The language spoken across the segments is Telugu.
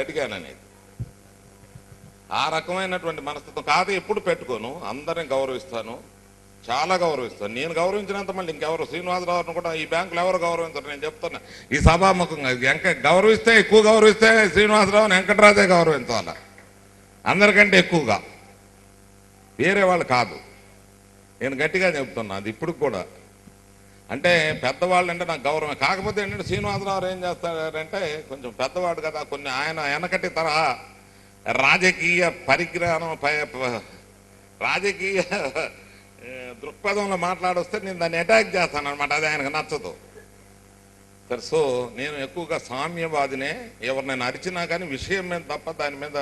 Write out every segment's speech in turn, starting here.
అడిగాను అనేది. ఆ రకమైనటువంటి మనస్తత్వం కాదు ఎప్పుడు పెట్టుకోను. అందరిని గౌరవిస్తాను, చాలా గౌరవిస్తాను. నేను గౌరవించినంత మళ్ళీ ఇంకెవరు శ్రీనివాసరావుని కూడా ఈ బ్యాంకులో ఎవరు గౌరవించరు. నేను చెప్తున్నా ఈ సభాముఖంగా, గౌరవిస్తే ఎక్కువ గౌరవిస్తే శ్రీనివాసరావుని వెంకటరాజే గౌరవించాలి అందరికంటే ఎక్కువగా, వేరే వాళ్ళు కాదు. నేను గట్టిగా చెప్తున్నా అది ఇప్పుడు కూడా. అంటే పెద్దవాళ్ళు అంటే నాకు గౌరవం. కాకపోతే ఏంటంటే శ్రీనివాసరావు ఏం చేస్తాడంటే కొంచెం పెద్దవాడు కదా, కొన్ని ఆయన వెనకటి తరహా రాజకీయ పరిజ్ఞానం, రాజకీయ దృక్పథంలో మాట్లాడొస్తే నేను దాన్ని అటాక్ చేస్తాను అనమాట. అది ఆయనకు నచ్చదు. సరే, సో నేను ఎక్కువగా సామ్యవాదినే. ఎవరినైనా అరిచినా కానీ విషయం మీద తప్ప దాని మీద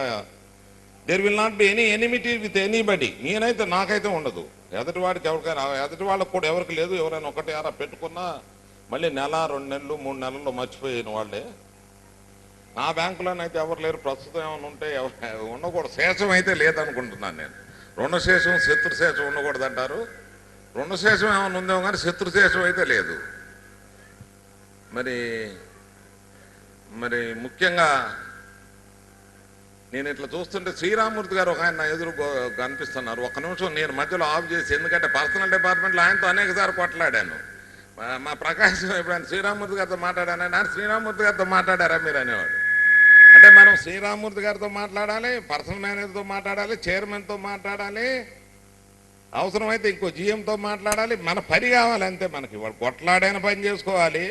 there will not be any enmity with anybody. నేనైతే నాకైతే ఉండదు. ఎదుటివాడికి ఎవరికైనా, ఎదుటి వాళ్ళకు కూడా ఎవరికి లేదు. ఎవరైనా ఒకటి అరా పెట్టుకున్నా మళ్ళీ నెల 2 నెలలు 3 నెలల్లో మర్చిపోయిన వాళ్ళే. నా బ్యాంకులోనైతే ఎవరు లేరు. ప్రస్తుతం ఏమైనా ఉంటే ఉండకూడదు. శేషం అయితే లేదనుకుంటున్నాను నేను. రుణశేషం శత్రుశేషం ఉండకూడదు అంటారు. రుణశేషం ఏమైనా ఉందేమో కానీ శత్రుశేషం అయితే లేదు. మరి ముఖ్యంగా నేను ఇట్లా చూస్తుంటే శ్రీరామూర్తి గారు ఒక ఆయన ఎదురు కనిపిస్తున్నారు. ఒక్క నిమిషం నేను మధ్యలో ఆఫ్ చేసి, ఎందుకంటే పర్సనల్ డిపార్ట్మెంట్లో ఆయనతో అనేకసారి కొట్లాడాను. మా ప్రకాశం ఎప్పుడైనా శ్రీరామూర్తి గారితో మాట్లాడాను. శ్రీరామూర్తి గారితో మాట్లాడారా మీరు అనేవాడు. అంటే మనం శ్రీరామూర్తి గారితో మాట్లాడాలి, పర్సనల్ మేనేజర్తో మాట్లాడాలి, చైర్మన్తో మాట్లాడాలి, అవసరమైతే ఇంకో జీఎంతో మాట్లాడాలి. మన పని కావాలి అంతే. మనకి వాడు కొట్లాడైన పని చేసుకోవాలి,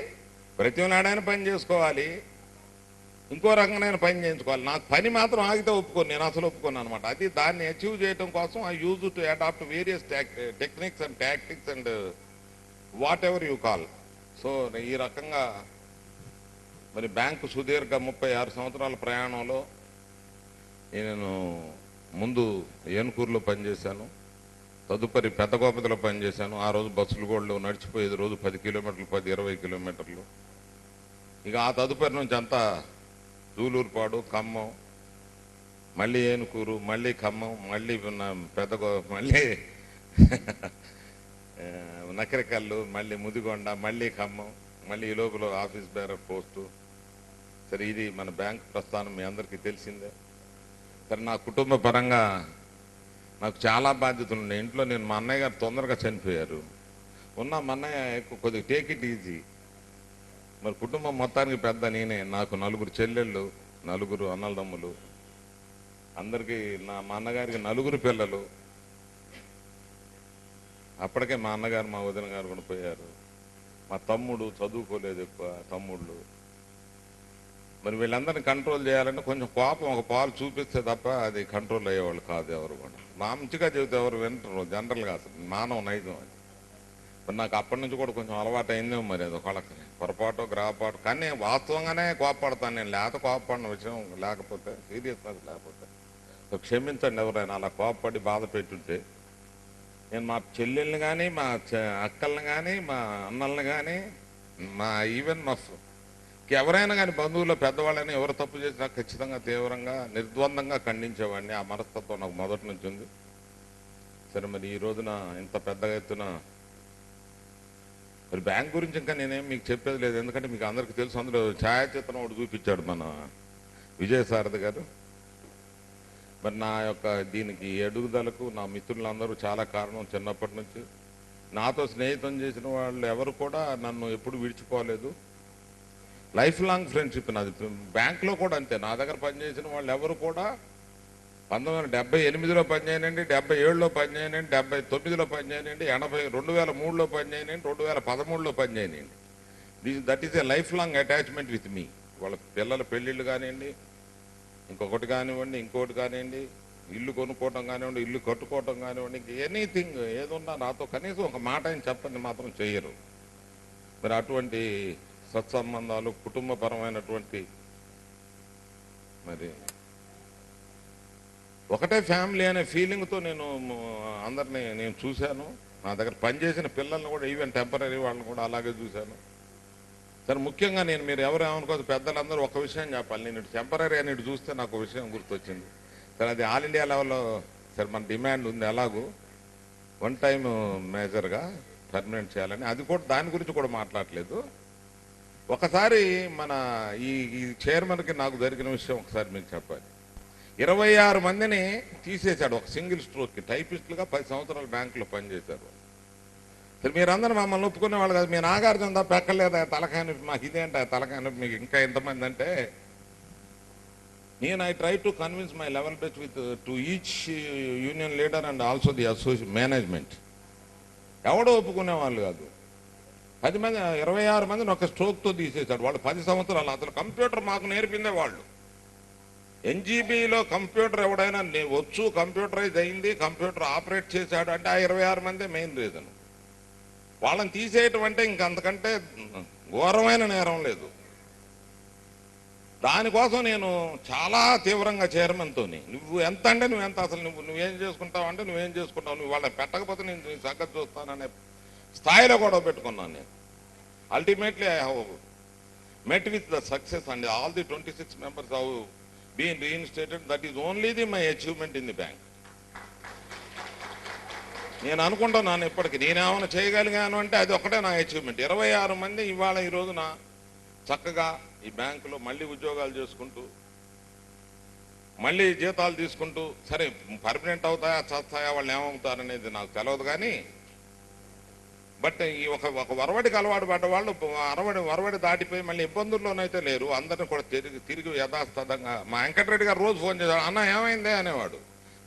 ప్రతిలాడైన పని చేసుకోవాలి, ఇంకో రకమైన పని చేయించుకోవాలి. నాకు పని మాత్రం ఆగితే ఒప్పుకోను. నేను అసలు ఒప్పుకోను అనమాట. అది దాన్ని అచీవ్ చేయడం కోసం I use to adapt various techniques and tactics and whatever you call. So ఈ రకంగా మరి బ్యాంకు సుదీర్ఘ 36 సంవత్సరాల ప్రయాణంలో నేను ముందు ఏనుకూరులో పనిచేశాను, తదుపరి పెద్దగోపతిలో పనిచేశాను. ఆ రోజు బస్సులు కూడా నడిచిపోయేది, రోజు 10 కిలోమీటర్లు, 10-20 కిలోమీటర్లు. ఇక ఆ తదుపరి నుంచి అంతా జూలూరుపాడు, ఖమ్మం, మళ్ళీ ఏనుకూరు, మళ్ళీ ఖమ్మం, మళ్ళీ మళ్ళీ నకరికల్లు, మళ్ళీ ముదిగొండ, మళ్ళీ ఖమ్మం, మళ్ళీ ఈ లోపల ఆఫీస్ బేరర్ పోస్టు. సరే, ఇది మన బ్యాంక్ ప్రస్థానం మీ అందరికీ తెలిసిందే. సరే, నా కుటుంబ పరంగా నాకు చాలా బాధ్యతలు ఉన్నాయి ఇంట్లో. నేను మా అన్నయ్య గారు తొందరగా చనిపోయారు. మా అన్నయ్య కొద్దిగా టేక్ ఇట్ ఈజీ. మరి కుటుంబం మొత్తానికి పెద్ద నేనే. నాకు 4 చెల్లెళ్ళు, 4 అన్నలదమ్ములు. అందరికీ మా అన్నగారికి 4 పిల్లలు. అప్పటికే మా అన్నగారు, మా వదిన గారు కూడా పోయారు. మా తమ్ముడు చదువుకోలేదు, ఎక్కువ తమ్ముళ్ళు. మరి వీళ్ళందరినీ కంట్రోల్ చేయాలంటే కొంచెం కోపం, ఒక పాలు చూపిస్తే తప్ప అది కంట్రోల్ అయ్యేవాళ్ళు కాదు ఎవరు కూడా. మంచిగా చెబితే ఎవరు వింటారు జనరల్గా. అసలు మానవ నైజం అది. మరి నాకు అప్పటి నుంచి కూడా కొంచెం అలవాటు అయిందేమో మరి. అది ఒకళ్ళకి పొరపాటు గ్రహపాటు. కానీ వాస్తవంగానే కోపపడతాను నేను. లేకపోతే కోపపడిన విషయం లేకపోతే, సీరియస్నెస్ లేకపోతే క్షమించండి ఎవరైనా అలా కోపపడి బాధ పెట్టుంటే. నేను మా చెల్లెల్ని కానీ, మా అక్కల్ని కానీ, మా అన్నల్ని కానీ, ఈవెన్ మా ఎవరైనా కానీ బంధువుల్లో పెద్దవాళ్ళని ఎవరు తప్పు చేసినా ఖచ్చితంగా తీవ్రంగా నిర్ద్వందంగా ఖండించేవాడిని. ఆ మనస్తత్వం నాకు మొదటి నుంచి ఉంది. సరే, మరి ఈ రోజున ఇంత పెద్దగా ఎత్తున మరి బ్యాంక్ గురించి ఇంకా నేనేం మీకు చెప్పేది లేదు. ఎందుకంటే మీకు అందరికీ తెలుసు. అందులో ఛాయాచిత్రం ఒకటి చూపించాడు మన విజయసారథి గారు. మరి నా యొక్క దీనికి ఎదుగుదలకు నా మిత్రులందరూ చాలా కారణం. చిన్నప్పటి నుంచి నాతో స్నేహితం చేసిన వాళ్ళు ఎవరు కూడా నన్ను ఎప్పుడు విడిచిపోలేదు. లైఫ్ లాంగ్ ఫ్రెండ్షిప్ నాది. బ్యాంకులో కూడా అంతే. నా దగ్గర పనిచేసిన వాళ్ళు ఎవరు కూడా 1978లో పనిచేయనండి, 77లో పనిచేయనండి, 79లో పనిచేయనండి, 2003లో పనిచేయనండి, 2013లో పనిచేయనండి. That is a life long attachment with me. వాళ్ళ పిల్లల పెళ్ళిళ్ళు కానివ్వండి, ఇంకొకటి కానివ్వండి, ఇంకోటి కానివ్వండి, ఇల్లు కొనుక్కోవటం కానివ్వండి, ఇల్లు కట్టుకోవటం కానివ్వండి, ఎనీథింగ్ ఏదున్నా నాతో కనీసం ఒక మాట అని చెప్పండి మాత్రం చెయ్యరు. మరి అటువంటి సత్సంబంధాలు, కుటుంబపరమైనటువంటి మరి ఒకటే ఫ్యామిలీ అనే ఫీలింగ్తో నేను అందరినీ నేను చూశాను. నా దగ్గర పనిచేసిన పిల్లల్ని కూడా, ఈవెన్ టెంపరీ వాళ్ళని కూడా అలాగే చూశాను. సరే, ముఖ్యంగా మీరు ఎవరేమనుకోదు, పెద్దలందరూ ఒక విషయం చెప్పాలి. నేను ఇటు టెంపరీ అని ఇటు చూస్తే నాకు ఒక విషయం గుర్తొచ్చింది. సరే, అది ఆల్ ఇండియా లెవెల్లో సరే మన డిమాండ్ ఉంది ఎలాగూ 1 టైం మేజర్గా పర్మనెంట్ చేయాలని. అది కూడా దాని గురించి కూడా మాట్లాడలేదు. ఒకసారి మన ఈ ఈ చైర్మన్కి నాకు జరిగిన విషయం ఒకసారి మీకు చెప్పాలి. 26 మందిని తీసేశాడు ఒక సింగిల్ స్ట్రోక్కి. టైపిస్టులుగా 10 సంవత్సరాలు బ్యాంకులో పనిచేశారు. సరే మీరందరూ మమ్మల్ని ఒప్పుకునే వాళ్ళు కదా, మీ నాగార్జున తప్ప ఎక్కర్లేదా తలకాయ నొప్పి, మాకు ఇదేంట తలకాయ నొప్పి, మీకు ఇంకా ఎంతమంది అంటే నేను I try to convince my level best with to each union leader and also the association management. ఎవడో ఒప్పుకునే వాళ్ళు కాదు. 10 మంది 26 మందిని ఒక స్ట్రోక్తో తీసేశాడు. వాళ్ళు 10 సంవత్సరాలు అసలు కంప్యూటర్ మాకు నేర్పిందే వాళ్ళు. ఎన్జీబీలో కంప్యూటర్ ఎవడైనా వచ్చు, కంప్యూటరైజ్ అయింది, కంప్యూటర్ ఆపరేట్ చేశాడు అంటే ఆ 26 మందే మెయిన్ రీజన్. వాళ్ళని తీసేయటం అంటే ఇంకంతకంటే ఘోరమైన నేరం లేదు. దానికోసం నేను చాలా తీవ్రంగా చైర్మన్తో నువ్వు ఎంత అంటే నువ్వెంత, అసలు నువ్వేం చేసుకుంటావు అంటే నువ్వేం చేసుకుంటావు, నువ్వు వాళ్ళని పెట్టకపోతే నేను నీ సంగతి చూస్తాననే స్థాయిలో గొడవ పెట్టుకున్నాను నేను. Ultimately I have met with the success and all the 26 members have been reinstated. That is only my achievement in the bank. నేను అనుకుంటున్నాను ఇప్పటికి నేనేమైనా చేయగలిగాను అంటే అది ఒకటే నా అచీవ్మెంట్. 26 మంది ఇవాళ ఈ రోజున చక్కగా ఈ బ్యాంకులో మళ్ళీ ఉద్యోగాలు చేసుకుంటూ మళ్ళీ జీతాలు తీసుకుంటూ, సరే పర్మనెంట్ అవుతాయా చస్తాయా వాళ్ళు ఏమవుతారనేది నాకు తెలియదు, కానీ బట్ ఈ ఒక వరవడికి అలవాటు పడ్డ వాళ్ళు వరవడి దాటిపోయి మళ్ళీ ఇబ్బందుల్లోనైతే లేరు. అందరిని కూడా తిరిగి యథాస్థంగా మా వెంకటరెడ్డి గారు రోజు ఫోన్ చేశాడు, అన్న ఏమైందే అనేవాడు.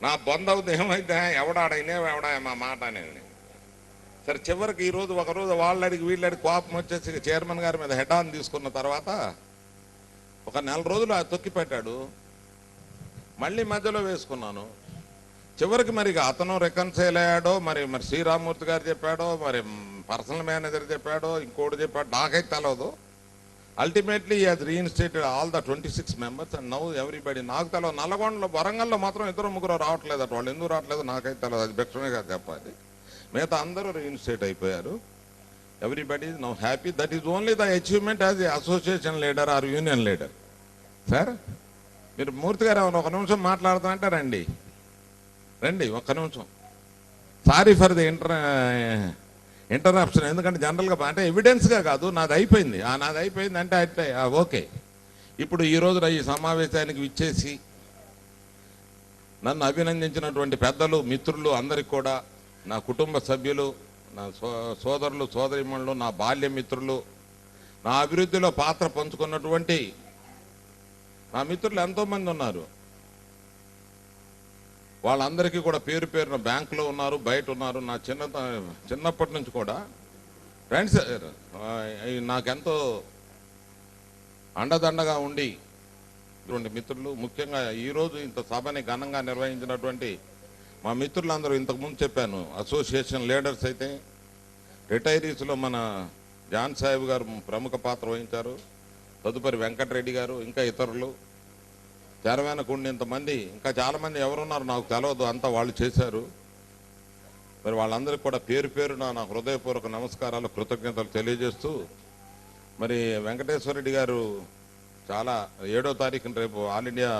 నా బంద్ అవుతుంది ఏమైందే, ఎవడాడైనా ఎవడా మా మాట అనేది. సరే చివరికి ఈరోజు ఒకరోజు వాళ్ళడికి వీళ్ళడికి కోపం వచ్చేసి చైర్మన్ గారి మీద హెడ్ ఆన్ తీసుకున్న తర్వాత ఒక 4 రోజులు తొక్కి పెట్టాడు. మళ్ళీ మధ్యలో వేసుకున్నాను. చివరికి మరి అతను రికన్సైల్ అయ్యాడో మరి శ్రీరామూర్తి గారు చెప్పాడో మరి పర్సనల్ మేనేజర్ చెప్పాడో ఇంకోటి చెప్పాడు, నాకైతే తెలియదు. అల్టిమేట్లీ ఈ has reinstated all the 26 members and now everybody. నాకు తెలియదు, నల్లగొండలో వరంగల్లో మాత్రం 2-3 రావట్లేదు అట. వాళ్ళు ఎందుకు రావట్లేదు నాకైతే తెలియదు, అది భిక్షమే కాదు చెప్పాలి. మిగతా అందరూ రీఇన్స్టేట్ అయిపోయారు. Everybody is now happy. That is only the achievement as a association leader or union leader. Sir మీరు మూర్తి గారు ఏమన్నా ఒక నిమిషం మాట్లాడుతానంటే రండి ఒక్క నిమిషం. Sorry for the interruption. ఎందుకంటే జనరల్గా అంటే ఎవిడెన్స్గా కాదు, నాది అయిపోయింది. నాది అయిపోయింది అంటే అయితే ఓకే. ఇప్పుడు ఈ రోజున ఈ సమావేశానికి విచ్చేసి నన్ను అభినందించినటువంటి పెద్దలు, మిత్రులు అందరికి కూడా, నా కుటుంబ సభ్యులు, నా సోదరులు సోదరిమణులు, నా బాల్య మిత్రులు, నా అభివృద్ధిలో పాత్ర పంచుకున్నటువంటి నా మిత్రులు ఎంతోమంది ఉన్నారు. వాళ్ళందరికీ కూడా పేరు పేరున బ్యాంకులో ఉన్నారు, బయట ఉన్నారు. నా చిన్నప్పటి నుంచి కూడా ఫ్రెండ్స్ నాకెంతో అండదండగా ఉండి ఇటువంటి మిత్రులు, ముఖ్యంగా ఈరోజు ఇంత సభని ఘనంగా నిర్వహించినటువంటి మా మిత్రులందరూ, ఇంతకుముందు చెప్పాను అసోసియేషన్ లీడర్స్ అయితే, రిటైరీస్లో మన జాన్ సాహెబ్ గారు ప్రముఖ పాత్ర వహించారు, తదుపరి వెంకటరెడ్డి గారు, ఇంకా ఇతరులు తెరవెనకుండి ఇంతమంది, ఇంకా చాలామంది ఎవరున్నారు నాకు తెలియదు, అంతా వాళ్ళు చేశారు. మరి వాళ్ళందరికీ కూడా పేరు పేరున నా హృదయపూర్వక నమస్కారాలు, కృతజ్ఞతలు తెలియజేస్తూ, మరి వెంకటేశ్వరరెడ్డి గారు చాలా 7వ తారీఖున రేపు ఆల్ ఇండియా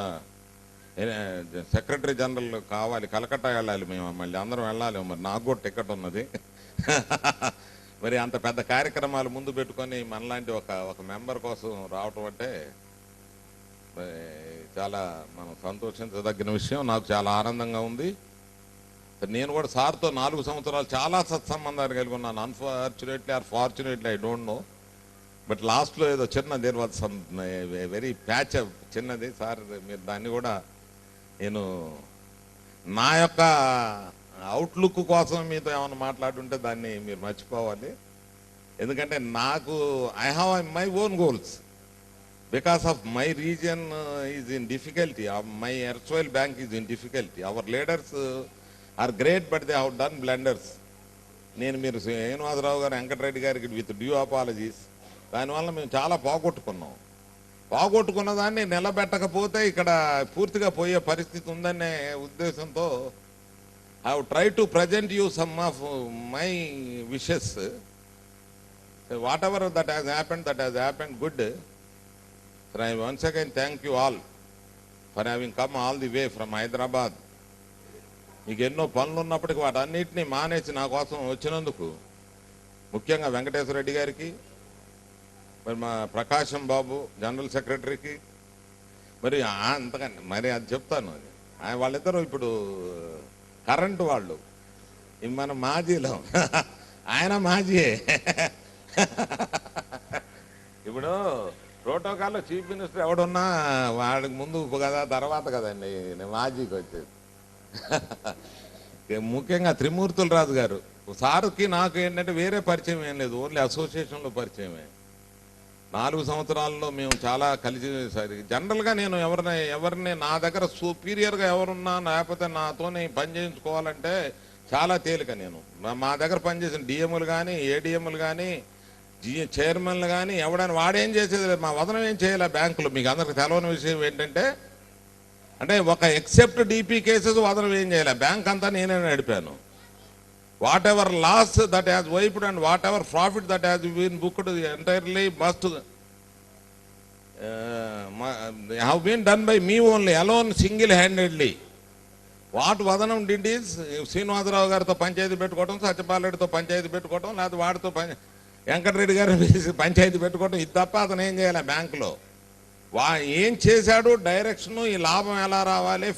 సెక్రటరీ జనరల్ కావాలి, కలకత్తా వెళ్ళాలి మేము, మళ్ళీ అందరం వెళ్ళాలి. మరి నాకు కూడా టికెట్ ఉన్నది. మరి అంత పెద్ద కార్యక్రమాలు ముందు పెట్టుకొని మనలాంటి ఒక మెంబర్ కోసం రావటం అంటే చాలా మనం సంతోషించదగిన విషయం. నాకు చాలా ఆనందంగా ఉంది. నేను కూడా సార్తో 4 సంవత్సరాలు చాలా సత్సంబంధాలు కలిగి ఉన్నాను. Unfortunately or fortunately I don't know, but లాస్ట్లో ఏదో చిన్న there was some very patch చిన్నది. సార్ మీరు దాన్ని కూడా, నేను నా యొక్క అవుట్లుక్ కోసం మీతో ఏమైనా మాట్లాడుంటే దాన్ని మీరు మర్చిపోవాలి. ఎందుకంటే నాకు I have my own goals. Because of my region is in difficulty, my erstwhile bank is in difficulty. Our leaders are great, but they have done blunders. నేను మీరు శ్రీనివాసరావు గారు, వెంకటరెడ్డి గారికి విత్ డ్యూ అపాలజీస్, దానివల్ల మేము చాలా పోగొట్టుకున్న దాన్ని నిలబెట్టకపోతే ఇక్కడ పూర్తిగా పోయే పరిస్థితి ఉందనే ఉద్దేశంతో I have try to present you some of my wishes. What ever that has happened good. Sir, I once again thank you all for having come all the way from Hyderabad. మీకు ఎన్నో పనులు ఉన్నప్పటికీ వాటన్నిటినీ మానేసి నా కోసం వచ్చినందుకు ముఖ్యంగా వెంకటేశ్వర రెడ్డి గారికి, మరి మా ప్రకాశం బాబు జనరల్ సెక్రటరీకి మరి అంతకండి మరి అది చెప్తాను. వాళ్ళిద్దరూ ఇప్పుడు కరెంటు వాళ్ళు, మన మాజీలో ఆయన మాజీయే. ఇప్పుడు ప్రోటోకాల్లో చీఫ్ మినిస్టర్ ఎవడున్నా వాడికి ముందు కదా తర్వాత కదండి నేను మాజీకి వచ్చేది. ముఖ్యంగా త్రిమూర్తుల రాజు గారు సార్కి నాకు ఏంటంటే వేరే పరిచయం ఏం లేదు, ఓన్లీ అసోసియేషన్లో పరిచయమే. 4 సంవత్సరాల్లో మేము చాలా కలిసి జనరల్గా నేను ఎవరిని నా దగ్గర సుపీరియర్గా ఎవరున్నా లేకపోతే నాతోనే పని చేయించుకోవాలంటే చాలా తేలిక. నేను మా దగ్గర పనిచేసిన డిఎంలు కానీ ఏడిఎంలు కానీ చైర్మన్లు కానీ ఎవడైనా వాడేం చేసేది లేదు, మా వదనం ఏం చేయాలి బ్యాంకులో. మీకు అందరికి తెలవని విషయం ఏంటంటే అంటే ఒక ఎక్సెప్ట్ డిపి కేసెస్ వదనం ఏం చేయాలి, బ్యాంక్ అంతా నేనే నడిపాను. Whatever loss that has wiped and whatever profit that has been booked entirely must have been done by me only alone single handedly. What వదనం డిడ్ ఈజ్ శ్రీనివాసరావు గారితో పంచాయతీ పెట్టుకోవడం, సత్యపాలరెడ్డితో పంచాయతీ పెట్టుకోవడం, లేకపోతే వాడితో వెంకటరెడ్డి గారు పంచాయతీ పెట్టుకోవడం, ఇది తప్ప అతను ఏం చేయాలి బ్యాంకులో. ఏం చేశాడు డైరెక్షను, ఈ లాభం ఎలా రావాలి,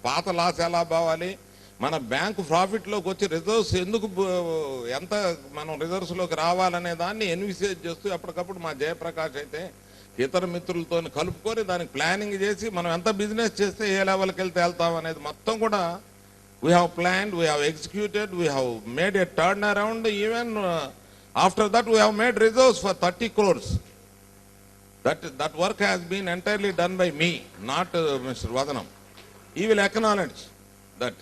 పాత లాస్ ఎలా పోవాలి, మన బ్యాంకు ప్రాఫిట్లోకి వచ్చి రిజర్వ్స్ ఎందుకు ఎంత మనం రిజర్వ్స్లోకి రావాలనే దాన్ని ఎన్విసేజ్ చేస్తూ ఎప్పటికప్పుడు మా జయప్రకాష్ అయితే ఇతర మిత్రులతో కలుపుకొని దానికి ప్లానింగ్ చేసి మనం ఎంత బిజినెస్ చేస్తే ఏ లెవెల్కి వెళ్తాం అనేది మొత్తం కూడా we have planned, we have executed, we have made a turn around. Even after that we have made reserves for 30 crores. That work has been entirely done by me, not Mr. Vadanam. He will acknowledge that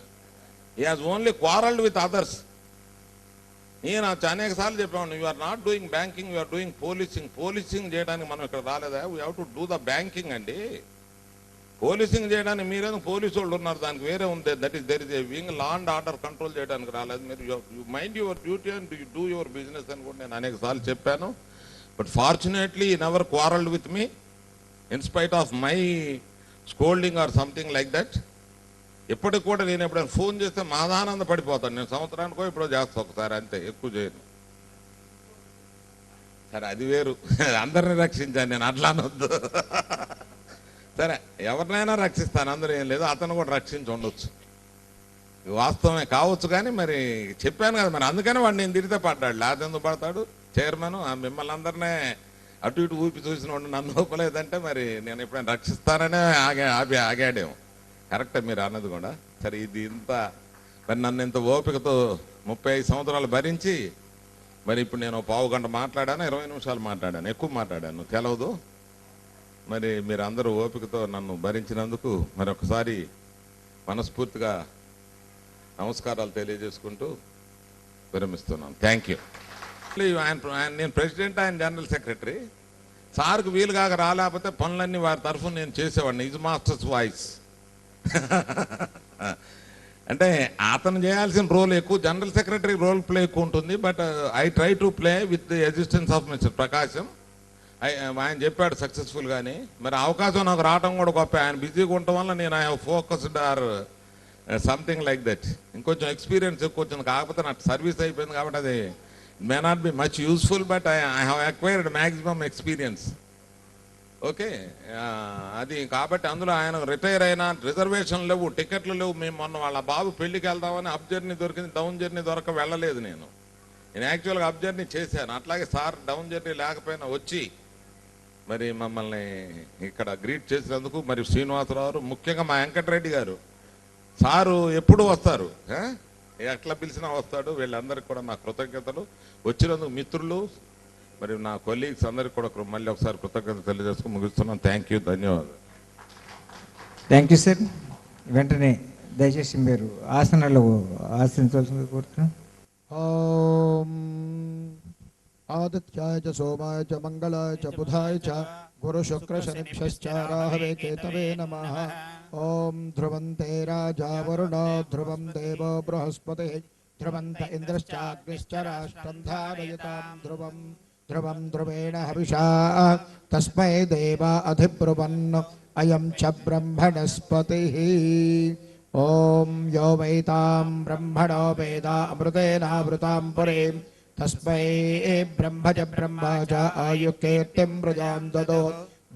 he has only quarreled with others. నేను అనేక సార్లు చెప్పాను, you are not doing banking, you are doing policing. Policing చేయడానికి మనం ఇక్కడ రాలేదా, we have to do the banking అండి. పోలీసింగ్ చేయడానికి మీరేదో పోలీసు వాళ్ళు ఉన్నారు, దానికి వేరే ఉంది. That is there is a wing, law and order control చేయడానికి రాలేదు. మీరు you mind your duty and you do your business అని కూడా నేను అనేక సార్లు చెప్పాను. But fortunately he never quarreled with me in spite of my scolding or something like that. ఎప్పటికి కూడా నేను ఎప్పుడైనా ఫోన్ చేస్తే మాదానంద పడిపోతాను. నేను సంవత్సరానికో ఇప్పుడు చేస్తాను ఒకసారి, అంతే, ఎక్కువ చేయను. సరే అది వేరు, అందరిని రక్షించాను నేను, అట్లా అనొద్దు. సరే ఎవరినైనా రక్షిస్తాను, అందరూ ఏం లేదు, అతను కూడా రక్షించి ఉండొచ్చు, వాస్తవమే కావచ్చు. కానీ మరి చెప్పాను కదా, మరి అందుకని వాడు నేను తిరిగితే పడ్డాడు, లేకపోతే ఎందుకు పడతాడు. చైర్మన్ మిమ్మల్ని అందరినీ అటు ఇటు ఊపి చూసిన వాడు నన్ను ఊపలేదంటే మరి నేను ఎప్పుడైనా రక్షిస్తాననే ఆగాడేమో. కరెక్టే మీరు అన్నది కూడా. సరే ఇది ఇంత మరి నన్ను ఇంత ఓపికతో 35 సంవత్సరాలు భరించి మరి ఇప్పుడు నేను 15 గంట మాట్లాడాను, 20 నిమిషాలు మాట్లాడాను, ఎక్కువ మాట్లాడాను తెలవదు. మరి మీరు అందరూ ఓపికతో నన్ను భరించినందుకు మరి ఒకసారి మనస్ఫూర్తిగా నమస్కారాలు తెలియజేసుకుంటూ విరమిస్తున్నాను. Thank you. నేను ప్రెసిడెంట్, ఆయన జనరల్ సెక్రటరీ. సార్కు వీలుగాక రాలేకపోతే పనులన్నీ వారి తరఫున నేను చేసేవాడిని. Is master's voice. అంటే అతను చేయాల్సిన రోల్ ఎక్కువ, జనరల్ సెక్రటరీ రోల్ ప్లే ఎక్కువ ఉంటుంది. But I try to play with the assistance of mister Prakasam. ఆయన చెప్పాడు సక్సెస్ఫుల్గాని. మరి అవకాశం నాకు రావడం కూడా గొప్ప. ఆయన బిజీగా ఉండటం వల్ల నేను I have focused or something like that. ఇంకొంచెం ఎక్స్పీరియన్స్ ఎక్కువ వచ్చింది, కాకపోతే నాకు సర్వీస్ అయిపోయింది కాబట్టి అది may not be much useful, but I have acquired maximum experience. Okay, అది కాబట్టి అందులో ఆయన రిటైర్ అయినా రిజర్వేషన్ లేవు, టికెట్లు లేవు. మేము మొన్న వాళ్ళ బాబు పెళ్లికి వెళ్దామని అప్ జర్నీ దొరికింది, డౌన్ జర్నీ దొరక వెళ్ళలేదు. నేను యాక్చువల్గా అప్ జర్నీ చేశాను. అట్లాగే సార్ డౌన్ జర్నీ లేకపోయినా వచ్చి మరి మమ్మల్ని ఇక్కడ గ్రీట్ చేసినందుకు మరి శ్రీనివాసరావు, ముఖ్యంగా మా వెంకటరెడ్డి గారు సారు ఎప్పుడు వస్తారు, ఎట్లా పిలిచినా వస్తాడు. వీళ్ళందరికీ కూడా నా కృతజ్ఞతలు. వచ్చినందుకు మిత్రులు మరి నా కొలీగ్స్ అందరికి కూడా మళ్ళీ ఒకసారి కృతజ్ఞతలు తెలియజేసుకుని ముగిస్తున్నాను. థ్యాంక్ యూ, ధన్యవాదాలు. Thank you sir. వెంటనే దయచేసి మీరు ఆసనాలు ఆశించవలసింది కోరుతున్నాను. ఓం ఆదిత్యాయ చ సోమాయ చ మంగళాయ చ బుధాయ చ గురు శుక్ర శనిభ్యశ్చ రాహవే కేతవే నమః. ఓం ధ్రువంతే రాజా వరుణో ధ్రువం దేవో బృహస్పతిః ధ్రువంత ఇంద్రశ్చాగ్నిశ్చ రాష్ట్రం ధారయతాం ధ్రువం ధ్రువం ధ్రువేణ హవిషా తస్మై దేవా అధిబ్రువన్ అయం చ బ్రహ్మణస్పతిః. ఓం యో వైతాం బ్రహ్మణో వేద అమృతేనావృతాం పురీం तस्मै ब्रह्मज ब्रह्मा च आयुकीर्तिं प्रजां ददो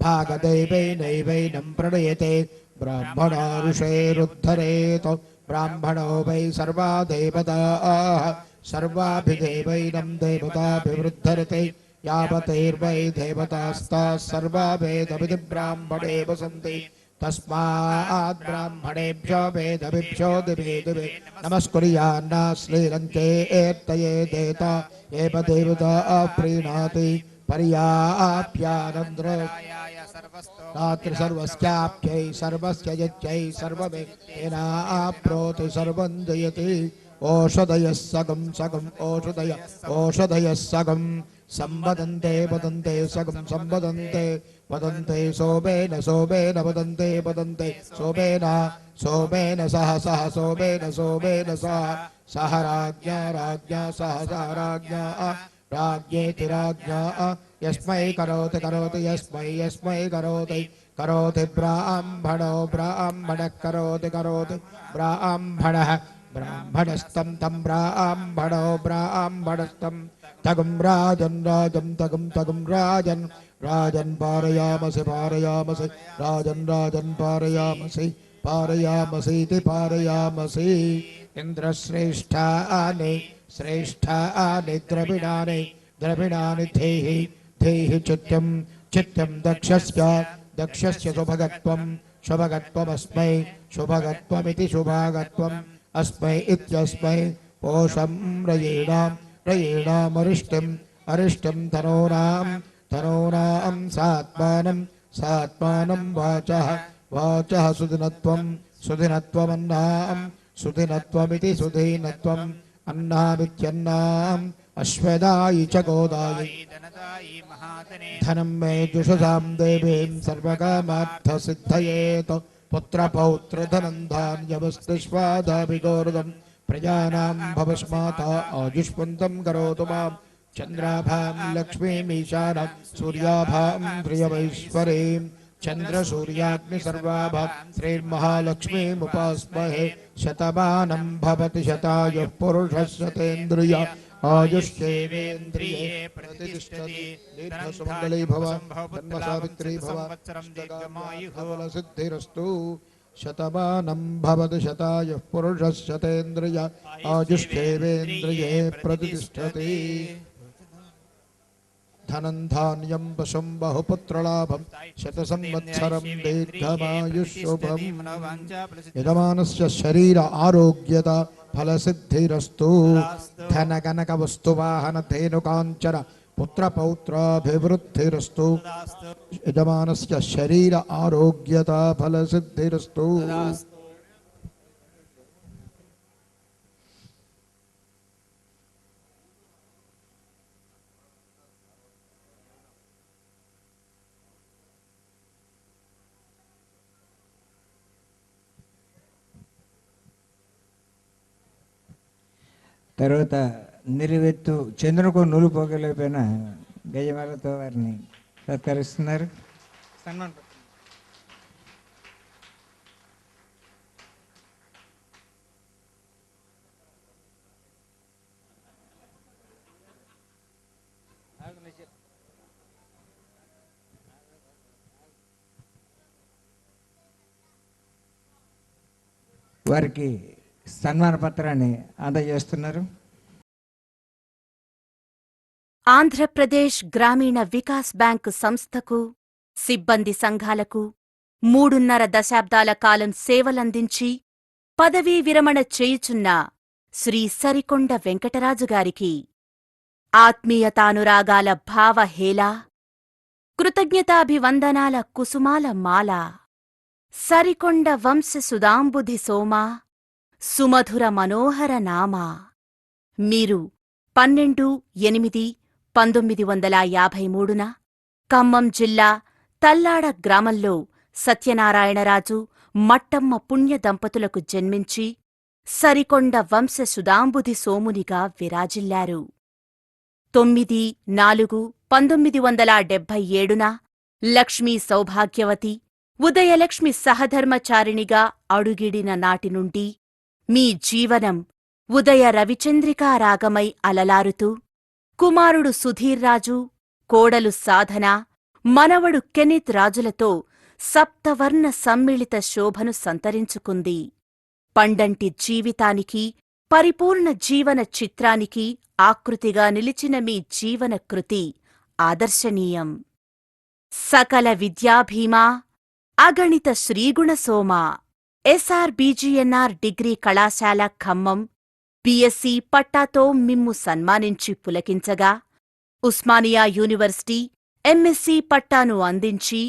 भागदैवैनैवैनं प्रणयते ब्राह्मणा ऋषेरुद्धरेत ब्राह्मणो वै सर्वा देवताः सर्वाभिदेवैनं देवताभिवृद्धरते यावतैर्वै देवतास्ताः सर्वा वेदविधिब्राह्मणे वसन्ति तस्मात् ब्राह्मणेभ्यो वेदविभ्यो दिवे दिवे नमस्कुर्यान्न श्रीलङ्के एर्तये देता एव देवता प्रीणाति पर्याप्यानन्द्र रात्रि सर्वस्याप्यै सर्वस्य यज्ञै सर्वमेनाप्नोति सर्वं जयति ओषधयः सगं सगं ओषधयः सगं संवदन्ते वदन्ते सगं संवदन्ते वदन्ते सोमेन सोमेन वदन्ते वदन्ते सोमेन सोमेन सह सह सोमेन सोमेन सह राज्ञा राज्ञा सह सह राज्ञा राज्ञेति राज्ञा यस्मै करोति करोति यस्मै यस्मै करोति करोति ब्राह्मणो ब्राह्मणः करोति करोति ब्राह्मणः ब्राह्मणस्तं तं ब्राह्मणो ब्राह्मणस्तं तगं राजन् राजं तगं तगं राजन् राजन् पारयामसि पारयामसि राजन् राजन् पारयामसि पारयामसीति पारयामसि इन्द्रश्रेष्ठानि श्रेष्ठानि द्रविणानि द्रविणानि धेहि धेहि चित्यं चित्यं दक्षस्य शुभगत्वं शुभगत्वमस्मै शुभगत्वमिति शुभागत्वम् अस्मै इत्यस्मै पोषं रयेणामरिष्टिम् अरिष्टिं तनूनां सात्मानं वाचः वाचः सुदिनत्वमन्नां सुदिनत्वमिति सुधीनत्वम् अन्नामित्यन्नाम् अश्वदायि च गोदायि धनं मे जुषसां देवीं सर्वकामार्थसिद्धयेत पुत्रपौत्रधनं धान्यवस्तिष्वादाभिगोर्दं प्रजानां भवस्माता आयुष्मन्तं करोतु मां चन्द्राभां लक्ष्मीमीशानां सूर्याभां प्रियवैश्वरीं चन्द्रसूर्याग्निसर्वाभां श्रीर्महालक्ष्मीमुपास्महे शतमानं भवति शतायुः पुरुषः शतेन्द्रिय आयुष्येवेन्द्रिये प्रतिष्ठति दीर्घसुमङ्गली भव जन्मसावित्री भव सिद्धिरस्तु शतमानं भवति शतायुः पुरुषः शतेन्द्रिय आयुष्येवेन्द्रिये प्रतिष्ठति धनं धान्यं पशुं बहुपुत्रलाभं शतसंवत्सरं दीर्घमायुष्शुभम् यजमानस्य शरीर आरोग्यता फलसिद्धिरस्तु धनकनकवस्तुवाहन धेनुकाञ्चन पुत्रपौत्राभिवृद्धिरस्तु यजमानस्य शरीर आरोग्यता फलसिद्धिरस्तु తర్వాత నిలువెత్తు చంద్రుకు నూలు పోగలేకపోయిన గజమాలతో వారిని సత్కరిస్తున్నారు. సన్మాన్ వారికి సన్మాన పత్రాన్ని అందజేస్తున్నారు. ఆంధ్రప్రదేశ్ గ్రామీణ వికాస్ బ్యాంకు సంస్థకు, సిబ్బంది సంఘాలకు 3.5 దశాబ్దాల కాలం సేవలందించి పదవీ విరమణ చేయుచున్న శ్రీ సరికొండ వెంకటరాజు గారికి ఆత్మీయతానురాగాల భావహేళ, కృతజ్ఞతాభివందనాల కుసుమాల మాల, సరికొండ వంశ సుధాంబుధి సోమ, సుమధుర మనోహర నామ. మీరు 12/8/1953న ఖమ్మం జిల్లా తల్లాడ గ్రామంలో సత్యనారాయణరాజు, మట్టమ్మ పుణ్య దంపతులకు జన్మించి సరికొండ వంశ సుధాంబుధి సోమునిగా విరాజిల్లారు. 9/4/1977న లక్ష్మీ సౌభాగ్యవతి, ఉదయలక్ష్మి సహధర్మచారిణిగా అడుగిడిన నాటి నుండి మీ జీవనం ఉదయ రవిచంద్రికా రాగమై అలలారుతూ కుమారుడు సుధీర్రాజు, కోడలు సాధన, మనవడు కెనిత్ రాజులతో సప్తవర్ణ సమ్మిళిత శోభను సంతరించుకుంది. పండంటి జీవితానికి, పరిపూర్ణ జీవన చిత్రానికి ఆకృతిగా నిలిచిన మీ జీవన కృతి ఆదర్శనీయం. సకల విద్యాభీమా, అగణిత శ్రీగుణసోమా, ఎస్ఆర్బీజీఎన్ఆర్ డిగ్రీ కళాశాల ఖమ్మం బిఎస్సి పట్టాతో మిమ్ము సన్మానించి పులకించగా, ఉస్మానియా యూనివర్సిటీ ఎంఎస్సి పట్టాను అందించి